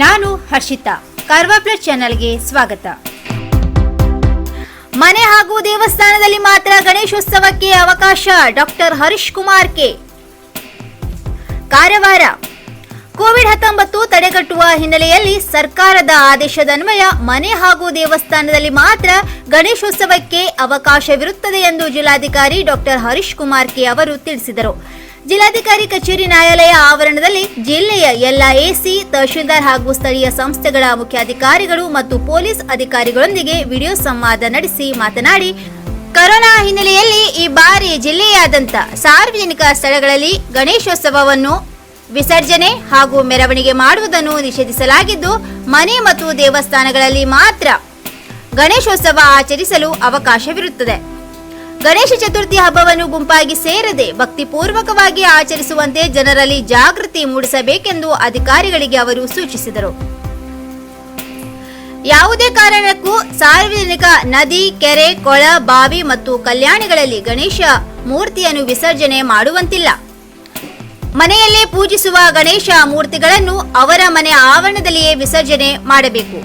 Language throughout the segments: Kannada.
ನಾನು ಹರ್ಷಿತಾ, ಕಾರ್ವಾ ಪ್ಲಸ್ ಚಾನೆಲ್ಗೆ ಸ್ವಾಗತ. ಮನೆ ಹಾಗೂ ದೇವಸ್ಥಾನದಲ್ಲಿ ಮಾತ್ರ ಗಣೇಶೋತ್ಸವಕ್ಕೆ ಅವಕಾಶ. Doctor Harish Kumar K. Karwar. COVID-19 ತಡೆಗಟ್ಟುವ ಹಿನ್ನೆಲೆಯಲ್ಲಿ ಸರ್ಕಾರದ ಆದೇಶದನ್ವಯ ಮನೆ ಹಾಗೂ ದೇವಸ್ಥಾನದಲ್ಲಿ ಮಾತ್ರ ಗಣೇಶೋತ್ಸವಕ್ಕೆ ಅವಕಾಶವಿರುತ್ತದೆ ಎಂದು ಜಿಲ್ಲಾಧಿಕಾರಿ ಡಾಕ್ಟರ್ ಹರೀಶ್ ಕುಮಾರ್ ಕೆ ಅವರು ತಿಳಿಸಿದರು. ಜಿಲ್ಲಾಧಿಕಾರಿ ಕಚೇರಿ ನ್ಯಾಯಾಲಯ ಆವರಣದಲ್ಲಿ ಜಿಲ್ಲೆಯ ಎಲ್ಲ ಎಸಿ, ತಹಶೀಲ್ದಾರ್ ಹಾಗೂ ಸ್ಥಳೀಯ ಸಂಸ್ಥೆಗಳ ಮುಖ್ಯಾಧಿಕಾರಿಗಳು ಮತ್ತು ಪೊಲೀಸ್ ಅಧಿಕಾರಿಗಳೊಂದಿಗೆ ವಿಡಿಯೋ ಸಂವಾದ ನಡೆಸಿ ಮಾತನಾಡಿ, ಕೊರೋನಾ ಹಿನ್ನೆಲೆಯಲ್ಲಿ ಈ ಬಾರಿ ಜಿಲ್ಲೆಯಾದ್ಯಂತ ಸಾರ್ವಜನಿಕ ಸ್ಥಳಗಳಲ್ಲಿ ಗಣೇಶೋತ್ಸವವನ್ನು ವಿಸರ್ಜನೆ ಹಾಗೂ ಮೆರವಣಿಗೆ ಮಾಡುವುದನ್ನು ನಿಷೇಧಿಸಲಾಗಿದ್ದು, ಮನೆ ಮತ್ತು ದೇವಸ್ಥಾನಗಳಲ್ಲಿ ಮಾತ್ರ ಗಣೇಶೋತ್ಸವ ಆಚರಿಸಲು ಅವಕಾಶವಿರುತ್ತದೆ. ಗಣೇಶ ಚತುರ್ಥಿ ಹಬ್ಬವನ್ನು ಗುಂಪಾಗಿ ಸೇರದೆ ಭಕ್ತಿಪೂರ್ವಕವಾಗಿ ಆಚರಿಸುವಂತೆ ಜನರಲ್ಲಿ ಜಾಗೃತಿ ಮೂಡಿಸಬೇಕೆಂದು ಅಧಿಕಾರಿಗಳಿಗೆ ಅವರು ಸೂಚಿಸಿದರು. ಯಾವುದೇ ಕಾರಣಕ್ಕೂ ಸಾರ್ವಜನಿಕ ನದಿ, ಕೆರೆ, ಕೊಳ, ಬಾವಿ ಮತ್ತು ಕಲ್ಯಾಣಿಗಳಲ್ಲಿ ಗಣೇಶ ಮೂರ್ತಿಯನ್ನು ವಿಸರ್ಜನೆ ಮಾಡುವಂತಿಲ್ಲ. ಮನೆಯಲ್ಲೇ ಪೂಜಿಸುವ ಗಣೇಶ ಮೂರ್ತಿಗಳನ್ನು ಅವರ ಮನೆ ಆವರಣದಲ್ಲಿಯೇ ವಿಸರ್ಜನೆ ಮಾಡಬೇಕು.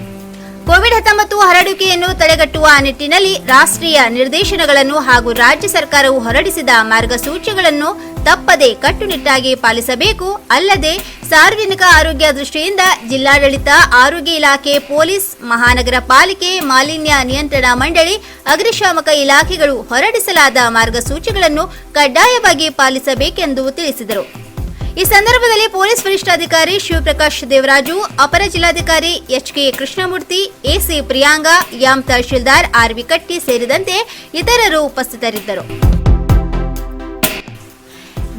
ಕೋವಿಡ್-19 ಹರಡುವಿಕೆಯನ್ನು ತಡೆಗಟ್ಟುವ ನಿಟ್ಟಿನಲ್ಲಿ ರಾಷ್ಟ್ರೀಯ ನಿರ್ದೇಶನಗಳನ್ನು ಹಾಗೂ ರಾಜ್ಯ ಸರ್ಕಾರವು ಹೊರಡಿಸಿದ ಮಾರ್ಗಸೂಚಿಗಳನ್ನು ತಪ್ಪದೆ ಕಟ್ಟುನಿಟ್ಟಾಗಿ ಪಾಲಿಸಬೇಕು. ಅಲ್ಲದೆ ಸಾರ್ವಜನಿಕ ಆರೋಗ್ಯ ದೃಷ್ಟಿಯಿಂದ ಜಿಲ್ಲಾಡಳಿತ, ಆರೋಗ್ಯ ಇಲಾಖೆ, ಪೊಲೀಸ್, ಮಹಾನಗರ ಪಾಲಿಕೆ, ಮಾಲಿನ್ಯ ನಿಯಂತ್ರಣ ಮಂಡಳಿ, ಅಗ್ನಿಶಾಮಕ ಇಲಾಖೆಗಳು ಹೊರಡಿಸಲಾದ ಮಾರ್ಗಸೂಚಿಗಳನ್ನು ಕಡ್ಡಾಯವಾಗಿ ಪಾಲಿಸಬೇಕೆಂದು ತಿಳಿಸಿದರು. ಈ ಸಂದರ್ಭದಲ್ಲಿ ಪೊಲೀಸ್ ವರಿಷ್ಠಾಧಿಕಾರಿ ಶಿವಪ್ರಕಾಶ್ ದೇವರಾಜು, ಅಪರ ಜಿಲ್ಲಾಧಿಕಾರಿ H K Krishnamurthy, AC Priyanka, M tahsildar R V Katti ಸೇರಿದಂತೆ ಇತರರು ಉಪಸ್ಥಿತರಿದ್ದರು.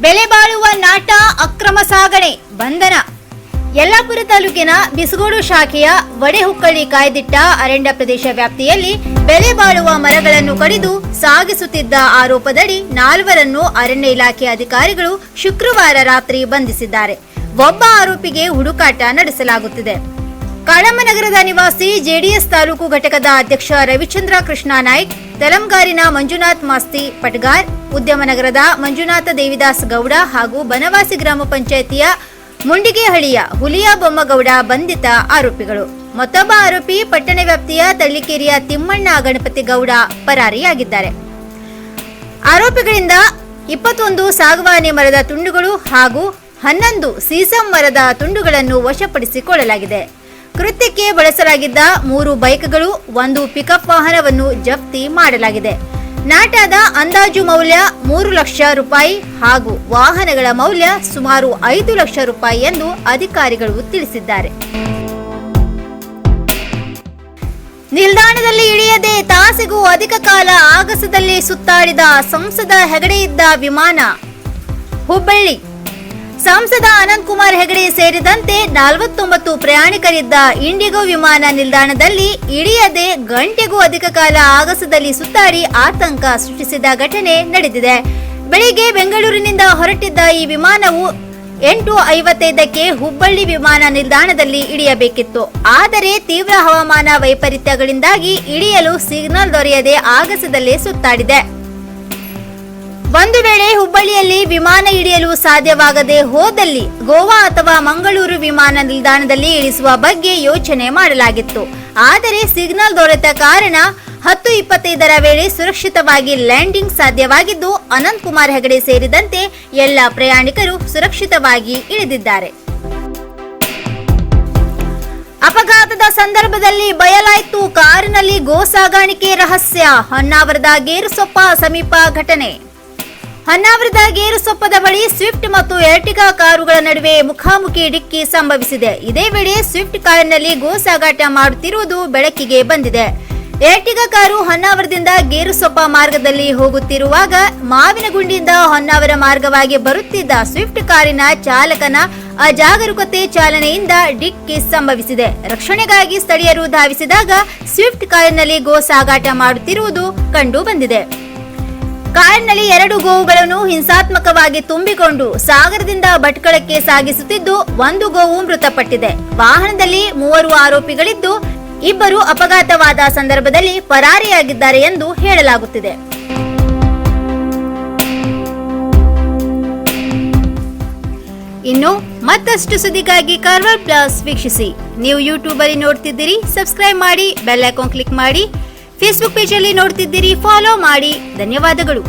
ಬೆಲೆ ಬಾಳುವ ನಾಟ, ಅಕ್ರಮ ಸಾಗಣೆ, ಬಂಧನ. ಯಲ್ಲಾಪುರ ತಾಲೂಕಿನ ಬಿಸಗೋಡು ಶಾಖೆಯ ವಡೆಹುಕ್ಕಳ್ಳಿ ಕಾಯ್ದಿಟ್ಟ ಅರಣ್ಯ ಪ್ರದೇಶ ವ್ಯಾಪ್ತಿಯಲ್ಲಿ ಬೆಲೆ ಬಾಳುವ ಮರಗಳನ್ನು ಕಡಿದು ಸಾಗಿಸುತ್ತಿದ್ದ ಆರೋಪದಡಿ 4 ಅರಣ್ಯ ಇಲಾಖೆ ಅಧಿಕಾರಿಗಳು ಶುಕ್ರವಾರ ರಾತ್ರಿ ಬಂಧಿಸಿದ್ದಾರೆ. ಒಬ್ಬ ಆರೋಪಿಗೆ ಹುಡುಕಾಟ ನಡೆಸಲಾಗುತ್ತಿದೆ. ಕಾಳಮ್ಮನಗರದ ನಿವಾಸಿ ಜೆಡಿಎಸ್ ತಾಲೂಕು ಘಟಕದ ಅಧ್ಯಕ್ಷ ರವಿಚಂದ್ರ ಕೃಷ್ಣ ನಾಯ್ಕ್, ತೆಲಂಗಾರಿನ ಮಂಜುನಾಥ್ ಮಾಸ್ತಿ ಪಟ್ಗಾರ್, ಉದ್ಯಮನಗರದ ಮಂಜುನಾಥ ದೇವಿದಾಸ್ ಗೌಡ ಹಾಗೂ ಬನವಾಸಿ ಗ್ರಾಮ ಪಂಚಾಯಿತಿಯ ಮುಂಡಿಗೆಹಳ್ಳಿಯ ಹುಲಿಯಾ ಬೊಮ್ಮಗೌಡ ಬಂಧಿತ ಆರೋಪಿಗಳು. ಮತ್ತೊಬ್ಬ ಆರೋಪಿ ಪಟ್ಟಣ ವ್ಯಾಪ್ತಿಯ ತಳ್ಳಿಕೇರಿಯ ತಿಮ್ಮಣ್ಣ ಗಣಪತಿ ಗೌಡ ಪರಾರಿಯಾಗಿದ್ದಾರೆ. ಆರೋಪಿಗಳಿಂದ 21 ಸಾಗವಾನಿ ಮರದ ತುಂಡುಗಳು ಹಾಗೂ 11 ಸೀಸಂ ಮರದ ತುಂಡುಗಳನ್ನು ವಶಪಡಿಸಿಕೊಳ್ಳಲಾಗಿದೆ. ಕೃತ್ಯಕ್ಕೆ ಬಳಸಲಾಗಿದ್ದ 3 ಬೈಕ್ಗಳು, 1 ಪಿಕಪ್ ವಾಹನವನ್ನು ಜಪ್ತಿ ಮಾಡಲಾಗಿದೆ. ನಾಟದ ಅಂದಾಜು ಮೌಲ್ಯ 3 ಲಕ್ಷ ರೂಪಾಯಿ ಹಾಗೂ ವಾಹನಗಳ ಮೌಲ್ಯ ಸುಮಾರು 5 ಲಕ್ಷ ರೂಪಾಯಿ ಎಂದು ಅಧಿಕಾರಿಗಳು ತಿಳಿಸಿದ್ದಾರೆ. ನಿಲ್ದಾಣದಲ್ಲಿ ಇಳಿಯದೆ ತಾಸಿಗೂ ಅಧಿಕ ಕಾಲ ಆಗಸದಲ್ಲಿ ಸುತ್ತಾಡಿದ ಸಂಸದ ಹೆಗಡೆ ಇದ್ದ ವಿಮಾನ. ಹುಬ್ಬಳ್ಳಿ. ಸಂಸದ ಅನಂತ್ ಕುಮಾರ್ ಹೆಗಡೆ ಸೇರಿದಂತೆ 49 ಪ್ರಯಾಣಿಕರಿದ್ದ ಇಂಡಿಗೋ ವಿಮಾನ ನಿಲ್ದಾಣದಲ್ಲಿ ಇಳಿಯದೆ ಗಂಟೆಗೂ ಅಧಿಕ ಕಾಲ ಆಗಸದಲ್ಲಿ ಸುತ್ತಾಡಿ ಆತಂಕ ಸೃಷ್ಟಿಸಿದ ಘಟನೆ ನಡೆದಿದೆ. ಬೆಳಿಗ್ಗೆ ಬೆಂಗಳೂರಿನಿಂದ ಹೊರಟಿದ್ದ ಈ ವಿಮಾನವು 8:55ಕ್ಕೆ ಹುಬ್ಬಳ್ಳಿ ವಿಮಾನ ನಿಲ್ದಾಣದಲ್ಲಿ ಇಳಿಯಬೇಕಿತ್ತು. ಆದರೆ ತೀವ್ರ ಹವಾಮಾನ ವೈಪರೀತ್ಯಗಳಿಂದಾಗಿ ಇಳಿಯಲು ಸಿಗ್ನಲ್ ದೊರೆಯದೆ ಆಗಸದಲ್ಲೇ ಸುತ್ತಾಡಿದೆ. ಒಂದು ವೇಳೆ ಹುಬ್ಬಳ್ಳಿಯಲ್ಲಿ ವಿಮಾನ ಇಳಿಯಲು ಸಾಧ್ಯವಾಗದೆ ಹೋದಲ್ಲಿ ಗೋವಾ ಅಥವಾ ಮಂಗಳೂರು ವಿಮಾನ ನಿಲ್ದಾಣದಲ್ಲಿ ಇಳಿಸುವ ಬಗ್ಗೆ ಯೋಚನೆ ಮಾಡಲಾಗಿತ್ತು. ಆದರೆ ಸಿಗ್ನಲ್ ದೊರೆತ ಕಾರಣ 10:25ರ ವೇಳೆ ಸುರಕ್ಷಿತವಾಗಿ ಲ್ಯಾಂಡಿಂಗ್ ಸಾಧ್ಯವಾಗಿದ್ದು, ಅನಂತ್ ಕುಮಾರ್ ಹೆಗಡೆ ಸೇರಿದಂತೆ ಎಲ್ಲ ಪ್ರಯಾಣಿಕರು ಸುರಕ್ಷಿತವಾಗಿ ಇಳಿದಿದ್ದಾರೆ. ಅಪಘಾತದ ಸಂದರ್ಭದಲ್ಲಿ ಬಯಲಾಯಿತು ಕಾರಿನಲ್ಲಿ ಗೋ ಸಾಗಾಣಿಕೆ ರಹಸ್ಯ. ಹೊನ್ನಾವರದ ಗೇರುಸೊಪ್ಪ ಸಮೀಪ ಘಟನೆ. ಹೊನ್ನಾವರದ ಗೇರುಸೊಪ್ಪದ ಬಳಿ ಸ್ವಿಫ್ಟ್ ಮತ್ತು ಎರ್ಟಿಗಾ ಕಾರುಗಳ ನಡುವೆ ಮುಖಾಮುಖಿ ಡಿಕ್ಕಿ ಸಂಭವಿಸಿದೆ. ಇದೇ ವೇಳೆ ಸ್ವಿಫ್ಟ್ ಕಾರಿನಲ್ಲಿ ಗೋ ಸಾಗಾಟ ಮಾಡುತ್ತಿರುವುದು ಬೆಳಕಿಗೆ ಬಂದಿದೆ. ಎರ್ಟಿಗಾ ಕಾರು ಹೊನ್ನಾವರದಿಂದ ಗೇರುಸೊಪ್ಪ ಮಾರ್ಗದಲ್ಲಿ ಹೋಗುತ್ತಿರುವಾಗ ಮಾವಿನಗುಂಡಿಯಿಂದ ಹೊನ್ನಾವರ ಮಾರ್ಗವಾಗಿ ಬರುತ್ತಿದ್ದ ಸ್ವಿಫ್ಟ್ ಕಾರಿನ ಚಾಲಕನ ಅಜಾಗರೂಕತೆ ಚಾಲನೆಯಿಂದ ಡಿಕ್ಕಿ ಸಂಭವಿಸಿದೆ. ರಕ್ಷಣೆಗಾಗಿ ಸ್ಥಳೀಯರು ಧಾವಿಸಿದಾಗ ಸ್ವಿಫ್ಟ್ ಕಾರಿನಲ್ಲಿ ಗೋ ಸಾಗಾಟ ಮಾಡುತ್ತಿರುವುದು ಕಂಡು ಬಂದಿದೆ. ಕಾರಿನಲ್ಲಿ 2 ಗೋವುಗಳನ್ನು ಹಿಂಸಾತ್ಮಕವಾಗಿ ತುಂಬಿಕೊಂಡು ಸಾಗರದಿಂದ ಭಟ್ಕಳಕ್ಕೆ ಸಾಗಿಸುತ್ತಿದ್ದು, 1 ಗೋವು ಮೃತಪಟ್ಟಿದೆ. ವಾಹನದಲ್ಲಿ 3 ಆರೋಪಿಗಳಿದ್ದು, 2 ಅಪಘಾತವಾದ ಸಂದರ್ಭದಲ್ಲಿ ಪರಾರಿಯಾಗಿದ್ದಾರೆ ಎಂದು ಹೇಳಲಾಗುತ್ತಿದೆ. ಇನ್ನು ಮತ್ತಷ್ಟು ಸುದ್ದಿಗಾಗಿ ಕಾರ್ವಾರ್ ಪ್ಲಸ್ ವೀಕ್ಷಿಸಿ. ನೀವು ಯೂಟ್ಯೂಬ್ ಅಲ್ಲಿ ನೋಡ್ತಿದ್ದೀರಿ, ಸಬ್ಸ್ಕ್ರೈಬ್ ಮಾಡಿ, ಬೆಲ್ ಐಕಾನ್ ಕ್ಲಿಕ್ ಮಾಡಿ. ಫೇಸ್ಬುಕ್ ಪೇಜ್ ಅಲ್ಲಿ ನೋಡ್ತಿದ್ದೀರಿ, ಫಾಲೋ ಮಾಡಿ. ಧನ್ಯವಾದಗಳು.